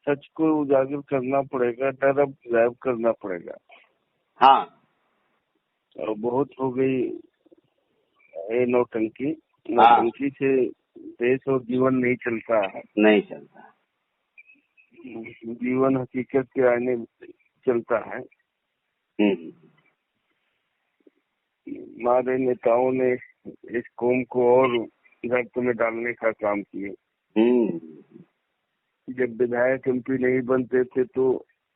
सच को उजागर करना पड़ेगा, डर अब गायब करना पड़ेगा। हाँ, और बहुत हो गई ये नौटंकी। हाँ, नौटंकी से देश और जीवन नहीं चलता है। नहीं चलता। जीवन हकीकत के आईने चलता है। हमारे नेताओं ने इस कौम को और गर्त में डालने का काम किए। जब विधायक एमपी नहीं बनते थे तो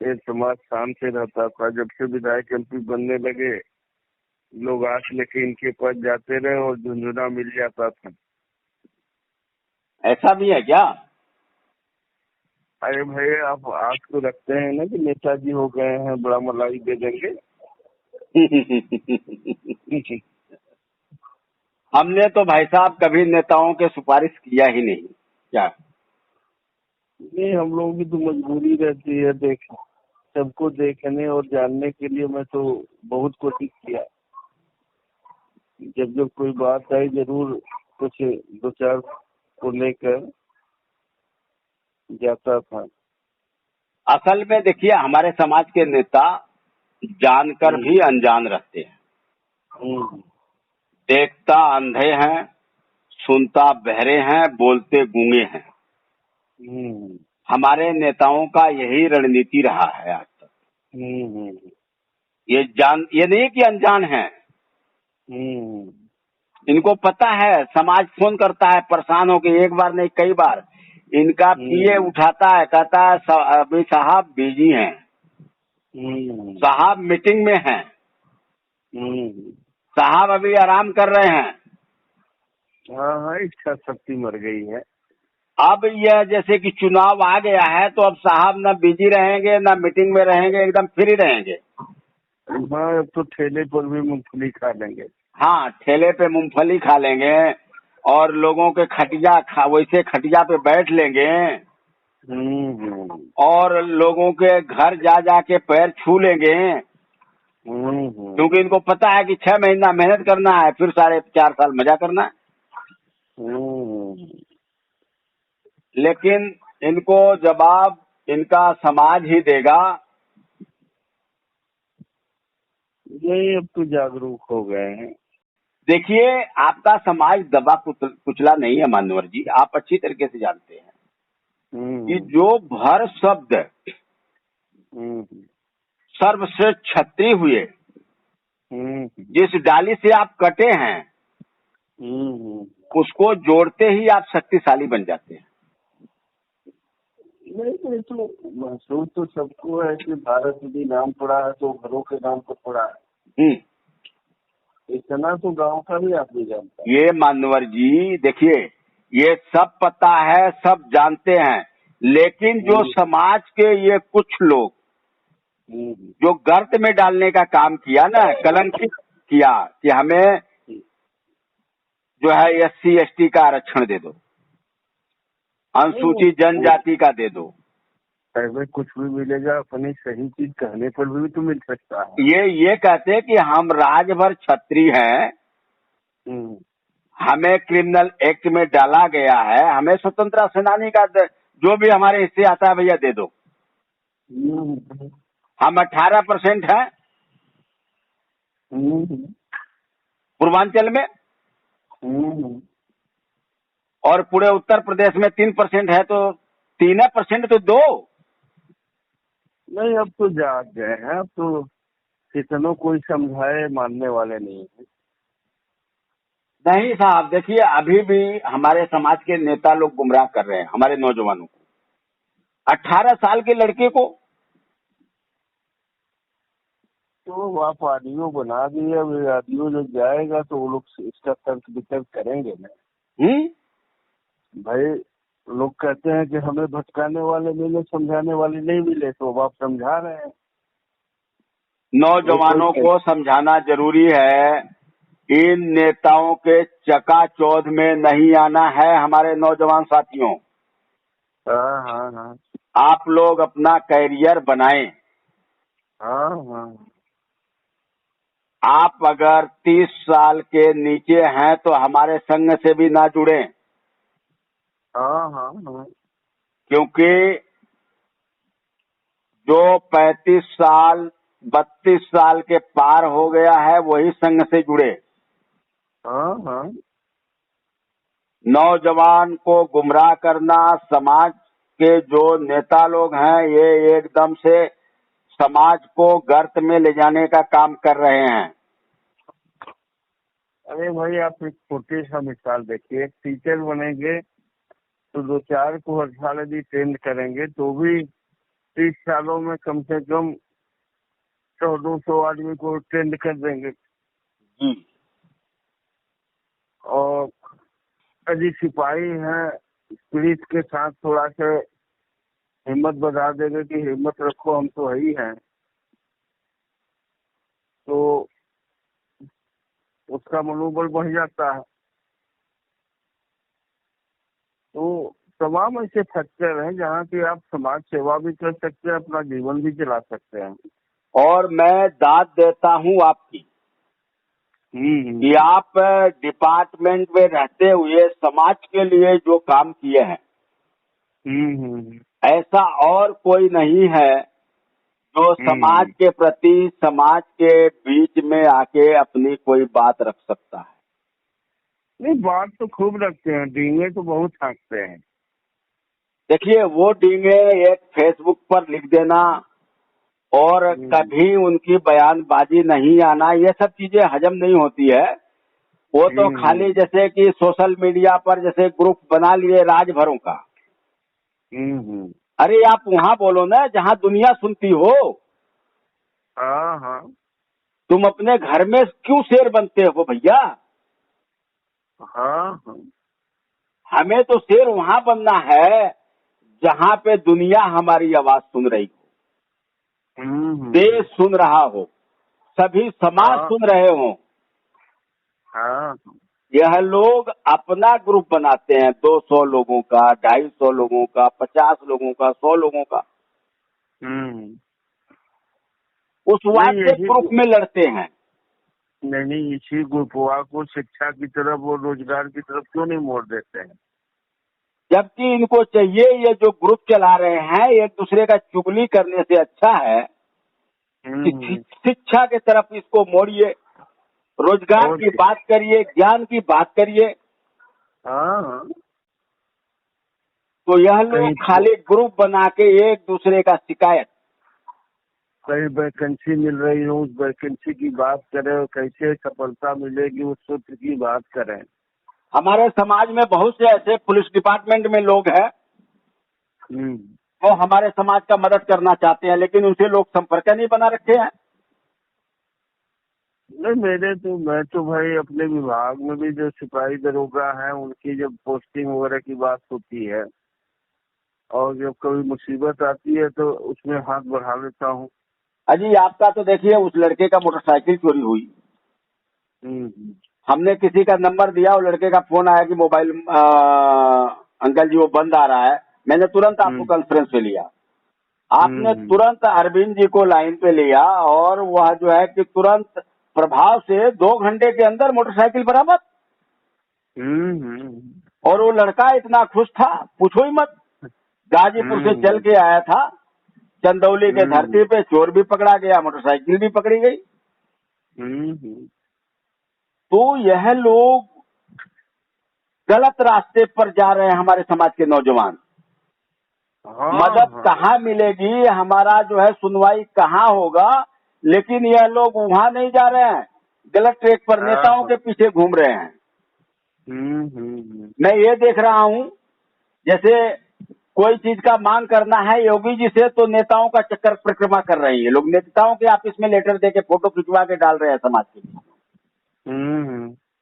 ये समाज शांत से रहता था। जब से विधायक एमपी बनने लगे, लोग आस लेके इनके पास जाते रहे और झुंझुना मिल जाता था। ऐसा भी है क्या? अरे भाई, आप आस तो रखते हैं ना कि नेताजी हो गए हैं, बड़ा मलाई दे देंगे। हमने तो भाई साहब कभी नेताओं के सिफारिश किया ही नहीं। क्या? नहीं, हम लोगों की तो मजबूरी रहती है सबको देखने और जानने के लिए। मैं तो बहुत कोशिश किया। जब जब कोई बात आई जरूर कुछ दो चार को लेकर जाता था। असल में देखिए, हमारे समाज के नेता जानकर भी अनजान रहते हैं। देखता अंधे हैं, सुनता बहरे हैं, बोलते गूंगे हैं। हमारे नेताओं का यही रणनीति रहा है आज तक। ये नहीं कि अनजान है। इनको पता है, समाज फोन करता है परेशान होके, एक बार नहीं कई बार। इनका पीए उठाता है, कहता है अभी साहब बिजी हैं, साहब मीटिंग में हैं, साहब अभी आराम कर रहे हैं। हाँ, इच्छा शक्ति मर गई है। अब यह जैसे कि चुनाव आ गया है तो अब साहब न बिजी रहेंगे न मीटिंग में रहेंगे, एकदम फ्री रहेंगे। हाँ, अब तो ठेले पर भी मूंगफली खा लेंगे। हाँ, ठेले पे मूंगफली खा लेंगे और लोगों के वैसे खटिया पे बैठ लेंगे और लोगों के घर जा जाके पैर छू लेंगे। क्योंकि इनको पता है कि 6 महीना मेहनत करना है, फिर 4.5 साल मजा करना है। लेकिन इनको जवाब इनका समाज ही देगा। यही, अब तो जागरूक हो गए हैं। देखिए, आपका समाज दबा कुचला नहीं है मान्यवर जी, आप अच्छी तरीके से जानते हैं कि जो भर शब्द सर्वश्रेष्ठ क्षत्रिय हुए, जिस डाली से आप कटे हैं, उसको जोड़ते ही आप शक्तिशाली बन जाते हैं। नहीं, तो महसूस तो सबको है कि भारत यदि नाम पड़ा है तो घरों के नाम पर पड़ा है। इतना तो गांव का भी आदमी जानता है। ये मान्यवर जी देखिए, ये सब पता है, सब जानते हैं, लेकिन जो समाज के ये कुछ लोग जो गर्त में डालने का काम किया ना, कलंकित किया कि हमें जो है SC ST का आरक्षण दे दो, अनुसूचित जनजाति का दे दो। पहले कुछ भी मिलेगा, अपनी सही चीज कहने पर भी तो मिल सकता है। ये कहते हैं कि हम राजभर क्षत्रिय हैं, हमें क्रिमिनल एक्ट में डाला गया है, हमें स्वतंत्रता सेनानी का जो भी हमारे हिस्से आता है भैया दे दो। हम 18% हैं पूर्वांचल में, और पूरे उत्तर प्रदेश में 3% है, तो 3% तो दो। नहीं, अब तो जाग गए हैं। अब तो कितनों कोई समझाए मानने वाले नहीं है। नहीं साहब, देखिए अभी भी हमारे समाज के नेता लोग गुमराह कर रहे हैं हमारे नौजवानों को। 18 साल के लड़के को तो आप आदियो बना दिए। अब आदियो जो जाएगा तो वो लोग इसका तर्क वितर्क करेंगे ना। भाई, लोग कहते हैं कि हमें भटकाने वाले मिले, समझाने वाले नहीं मिले, तो अब आप समझा रहे हैं। नौजवानों को समझाना जरूरी है। इन नेताओं के चकाचौंध में नहीं आना है हमारे नौजवान साथियों। हाँ, आप लोग अपना कैरियर बनाएं। हाँ। आप अगर 30 साल के नीचे हैं तो हमारे संघ से भी ना जुड़ें। हाँ। क्योंकि जो 35 साल 32 साल के पार हो गया है वही संघ से जुड़े। हाँ हाँ। नौजवान को गुमराह करना, समाज के जो नेता लोग हैं ये एकदम से समाज को गर्त में ले जाने का काम कर रहे हैं। अरे भाई आप एक छोटे सा मिसाल देखिए, एक टीचर बनेंगे तो 2-4 को हर साल यदि ट्रेंड करेंगे तो भी 30 सालों में कम से कम 100-200 आदमी को ट्रेंड कर देंगे। जी। और यदि सिपाही हैं, पुलिस के साथ थोड़ा सा हिम्मत बढ़ा देंगे कि हिम्मत रखो हम तो ही हैं, तो उसका मनोबल बढ़ जाता है। तो तमाम ऐसे फैक्टर हैं जहाँ की आप समाज सेवा भी कर सकते हैं, अपना जीवन भी चला सकते हैं। और मैं दाद देता हूँ आपकी कि आप डिपार्टमेंट में रहते हुए समाज के लिए जो काम किए हैं ऐसा और कोई नहीं है जो समाज के प्रति, समाज के बीच में आके अपनी कोई बात रख सकता है। नहीं, बात तो खूब रखते हैं, डींगे तो बहुत हाँकते हैं। देखिए वो डींगे एक फेसबुक पर लिख देना और कभी उनकी बयानबाजी नहीं आना, ये सब चीजें हजम नहीं होती है। वो तो खाली जैसे कि सोशल मीडिया पर जैसे ग्रुप बना लिए राजभरों का। अरे आप वहाँ बोलो ना जहाँ दुनिया सुनती हो। हाँ हाँ। तुम अपने घर में क्यों शेर बनते हो भैया? हाँ हाँ। हमें तो शेर वहाँ बनना है जहाँ पे दुनिया हमारी आवाज सुन रही हो, देश सुन रहा हो, सभी समाज सुन रहे हो। हाँ। यह लोग अपना ग्रुप बनाते हैं, 200 लोगों का, 250 लोगों का, 50 लोगों का, 100 लोगों का। उस व्हाट्सएप ग्रुप में लड़ते हैं। नहीं, इसी ग्रुपवा को शिक्षा की तरफ और रोजगार की तरफ क्यों नहीं मोड़ देते हैं? जबकि इनको चाहिए ये जो ग्रुप चला रहे हैं एक दूसरे का चुगली करने से अच्छा है कि शिक्षा की तरफ इसको मोड़िए, रोजगार की बात करिए, ज्ञान की बात करिए। हाँ। तो यह लोग खाली ग्रुप बना के एक दूसरे का शिकायत, कहीं वैकेंसी मिल रही हो उस वैकेंसी की बात करें और कैसे सफलता मिलेगी उस सूत्र की बात करें। हमारे समाज में बहुत से ऐसे पुलिस डिपार्टमेंट में लोग हैं वो हमारे समाज का मदद करना चाहते हैं, लेकिन उनसे लोग संपर्क नहीं बना रखे हैं। नहीं, मैं तो भाई अपने विभाग में भी जो सिपाही दरोगा हैं उनकी जब पोस्टिंग वगैरह की बात होती है और जब कभी मुसीबत आती है तो उसमें हाथ बढ़ा लेता हूँ। अजी आपका तो देखिए उस लड़के का मोटरसाइकिल चोरी हुई, हमने किसी का नंबर दिया, वो लड़के का फोन आया कि मोबाइल अंकल जी वो बंद आ रहा है। मैंने तुरंत आपको कॉन्फ्रेंस पे लिया, आपने तुरंत अरविंद जी को लाइन पे लिया और वह जो है कि तुरंत प्रभाव से 2 घंटे के अंदर मोटरसाइकिल बरामद। और वो लड़का इतना खुश था पूछो ही मत, गाजीपुर से चल के आया था, चंदौली के धरती पे चोर भी पकड़ा गया, मोटरसाइकिल भी पकड़ी गई। तो यह लोग गलत रास्ते पर जा रहे हैं हमारे समाज के नौजवान। मदद कहाँ मिलेगी, हमारा जो है सुनवाई कहाँ होगा, लेकिन यह लोग वहाँ नहीं जा रहे हैं, गलत ट्रैक पर नेताओं के पीछे घूम रहे हैं। मैं ये देख रहा हूँ जैसे कोई चीज का मांग करना है योगी जी से तो नेताओं का चक्कर परिक्रमा कर रही है, लोग नेताओं के ऑफिस में लेटर देके फोटो खिंचवा के डाल रहे हैं समाज के लिए।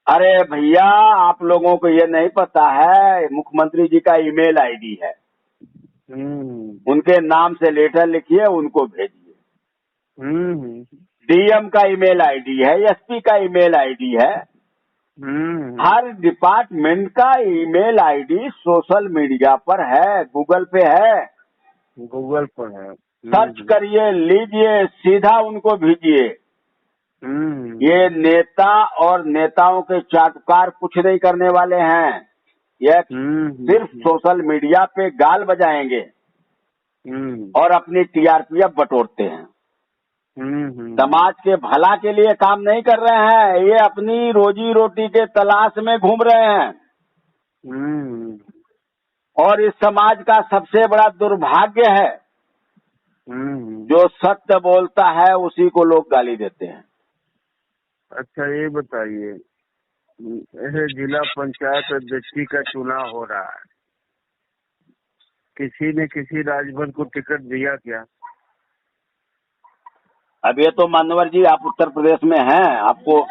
अरे भैया आप लोगों को ये नहीं पता है मुख्यमंत्री जी का ईमेल आईडी है, उनके नाम से लेटर लिखिए उनको भेजिए। डीएम का ईमेल आईडी है, एसपी का ईमेल आईडी है, हर डिपार्टमेंट का ईमेल आईडी सोशल मीडिया पर है, गूगल पे है, गूगल पर है, सर्च करिए, लीजिए, सीधा उनको भेजिए। ये नेता और नेताओं के चाटुकार कुछ नहीं करने वाले हैं, यह सिर्फ सोशल मीडिया पे गाल बजाएंगे। और अपनी टीआरपीएफ बटोरते हैं। समाज के भला के लिए काम नहीं कर रहे हैं, ये अपनी रोजी रोटी के तलाश में घूम रहे हैं। और इस समाज का सबसे बड़ा दुर्भाग्य है, जो सत्य बोलता है उसी को लोग गाली देते हैं। अच्छा ये बताइए, जिला पंचायत अध्यक्ष का चुनाव हो रहा है, किसी ने किसी राजभर को टिकट दिया क्या? अब ये तो मानवर जी आप उत्तर प्रदेश में हैं, आपको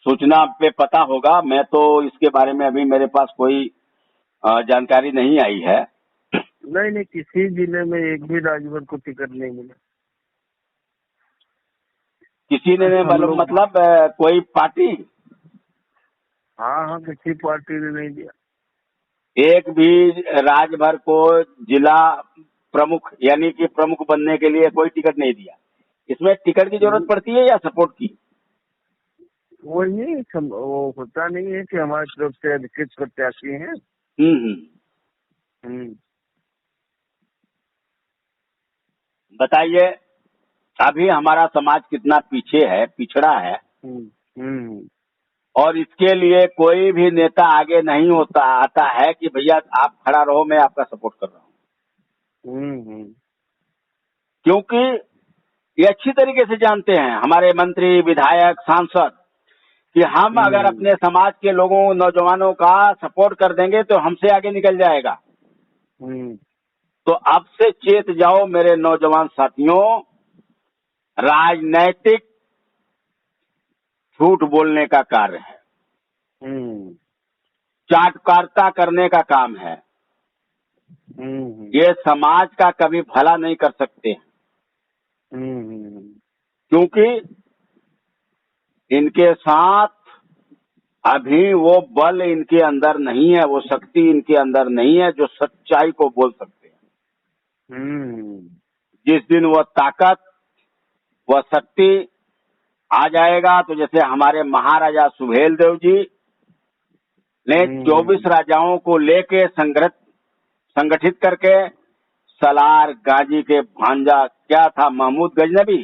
सूचना पे पता होगा। मैं तो इसके बारे में अभी मेरे पास कोई जानकारी नहीं आई है। नहीं, किसी जिले में एक भी राजभर को टिकट नहीं मिला। किसी ने मतलब कोई पार्टी? हाँ, किसी पार्टी ने नहीं दिया। एक भी राजभर को जिला प्रमुख यानी कि प्रमुख बनने के लिए कोई टिकट नहीं दिया। इसमें टिकट की जरूरत पड़ती है या सपोर्ट की? वही वो होता नहीं है कि हमारी तरफ से अधिकृत प्रत्याशी हैं। बताइए, अभी हमारा समाज कितना पीछे है, पिछड़ा है। और इसके लिए कोई भी नेता आगे नहीं आता है कि भैया आप खड़ा रहो, मैं आपका सपोर्ट कर रहा हूँ। क्योंकि ये अच्छी तरीके से जानते हैं हमारे मंत्री, विधायक, सांसद कि हम अगर अपने समाज के लोगों, नौजवानों का सपोर्ट कर देंगे तो हमसे आगे निकल जाएगा। तो अब से चेत जाओ मेरे नौजवान साथियों, राजनैतिक झूठ बोलने का कार्य है, चाटुकारिता करने का काम है। ये समाज का कभी भला नहीं कर सकते, क्योंकि इनके साथ अभी वो बल इनके अंदर नहीं है, वो शक्ति इनके अंदर नहीं है जो सच्चाई को बोल सकते हैं। जिस दिन वो ताकत, वह शक्ति आ जाएगा, तो जैसे हमारे महाराजा सुहेलदेव जी ने 24 राजाओं को लेके संगठित करके सलार गाजी के भांजा क्या था, महमूद गजनबी,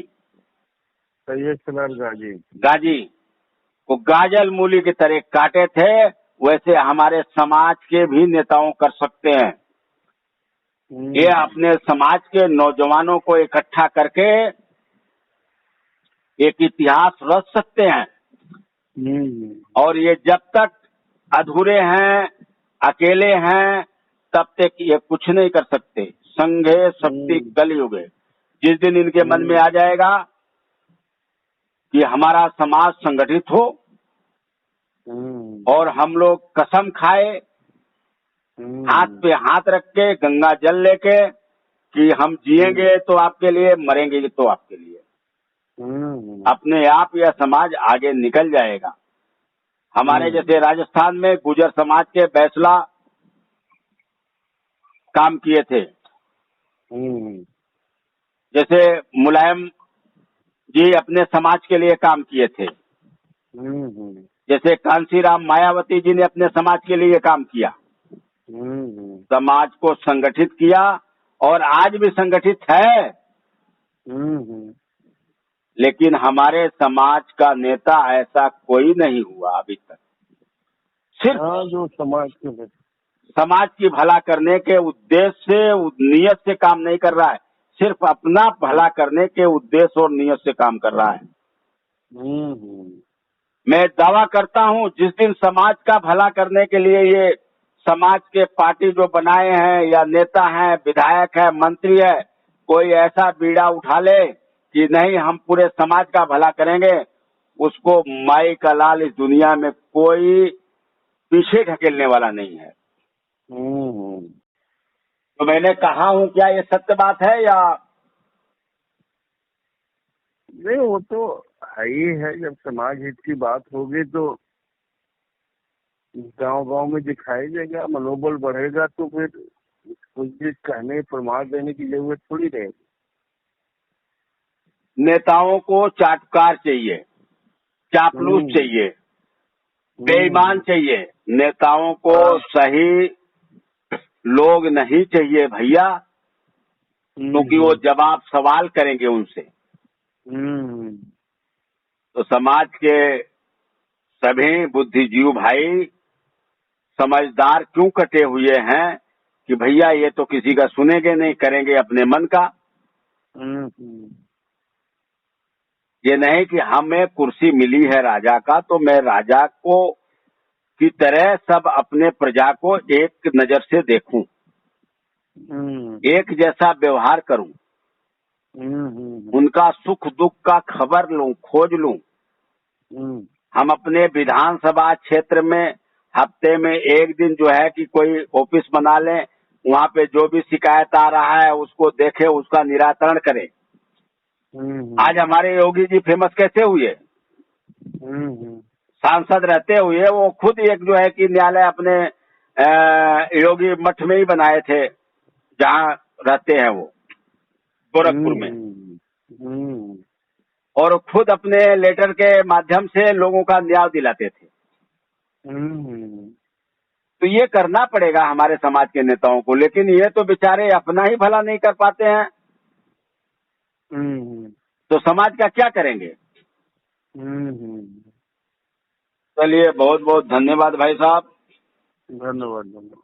सलार गाजी को गाजल मूली की तरह काटे थे, वैसे हमारे समाज के भी नेताओं कर सकते हैं। ये अपने समाज के नौजवानों को इकट्ठा करके एक इतिहास रच सकते हैं। और ये जब तक अधूरे हैं, अकेले हैं, तब तक ये कुछ नहीं कर सकते। संघे शक्ति कलयुगे। जिस दिन इनके मन में आ जाएगा कि हमारा समाज संगठित हो और हम लोग कसम खाए, हाथ पे हाथ रख के, गंगा जल लेके कि हम जिएंगे तो आपके लिए, मरेंगे तो आपके लिए, अपने आप यह समाज आगे निकल जाएगा। हमारे जैसे राजस्थान में गुर्जर समाज के बैसला काम किए थे, जैसे मुलायम जी अपने समाज के लिए काम किए थे, जैसे कांसीराम मायावती जी ने अपने समाज के लिए काम किया, समाज को संगठित किया और आज भी संगठित है। लेकिन हमारे समाज का नेता ऐसा कोई नहीं हुआ अभी तक। सिर्फ जो समाज की भला करने के उद्देश्य से, नियत से काम नहीं कर रहा है, सिर्फ अपना भला करने के उद्देश्य और नियत से काम कर रहा है। मैं दावा करता हूं, जिस दिन समाज का भला करने के लिए ये समाज के पार्टी जो बनाए हैं, या नेता हैं, विधायक है, मंत्री है, कोई ऐसा बीड़ा उठा ले कि नहीं हम पूरे समाज का भला करेंगे, उसको माई का लाल इस दुनिया में कोई पीछे ढकेलने वाला नहीं है। तो मैंने कहा हूं, क्या ये सत्य बात है या नहीं? वो तो ही है, जब समाज हित की बात होगी तो गांव-गांव में दिखाई देगा, मनोबल बढ़ेगा, तो फिर कुछ चीज कहने, प्रमाण देने की जरूरत थोड़ी रहेगी। नेताओं को चाटुकार चाहिए, चापलूस चाहिए, बेईमान चाहिए। नेताओं को सही लोग नहीं चाहिए भैया। क्योंकि वो जवाब सवाल करेंगे उनसे। तो समाज के सभी बुद्धिजीवी भाई समझदार क्यों कटे हुए हैं कि भैया ये तो किसी का सुनेंगे नहीं, करेंगे अपने मन का। ये नहीं कि हमें कुर्सी मिली है राजा का तो मैं राजा को की तरह सब अपने प्रजा को एक नजर से देखूं, एक जैसा व्यवहार करूं, उनका सुख दुख का खबर लूं, खोज लूं। हम अपने विधानसभा क्षेत्र में हफ्ते में एक दिन जो है कि कोई ऑफिस बना लें, वहाँ पे जो भी शिकायत आ रहा है उसको देखें, उसका निराकरण करें। आज हमारे योगी जी फेमस कैसे हुए? सांसद रहते हुए वो खुद एक जो है कि न्यायालय अपने योगी मठ में ही बनाए थे, जहाँ रहते हैं वो गोरखपुर में, और खुद अपने लेटर के माध्यम से लोगों का न्याय दिलाते थे। तो ये करना पड़ेगा हमारे समाज के नेताओं को, लेकिन ये तो बेचारे अपना ही भला नहीं कर पाते हैं, तो समाज का क्या करेंगे? चलिए, बहुत बहुत धन्यवाद भाई साहब। धन्यवाद।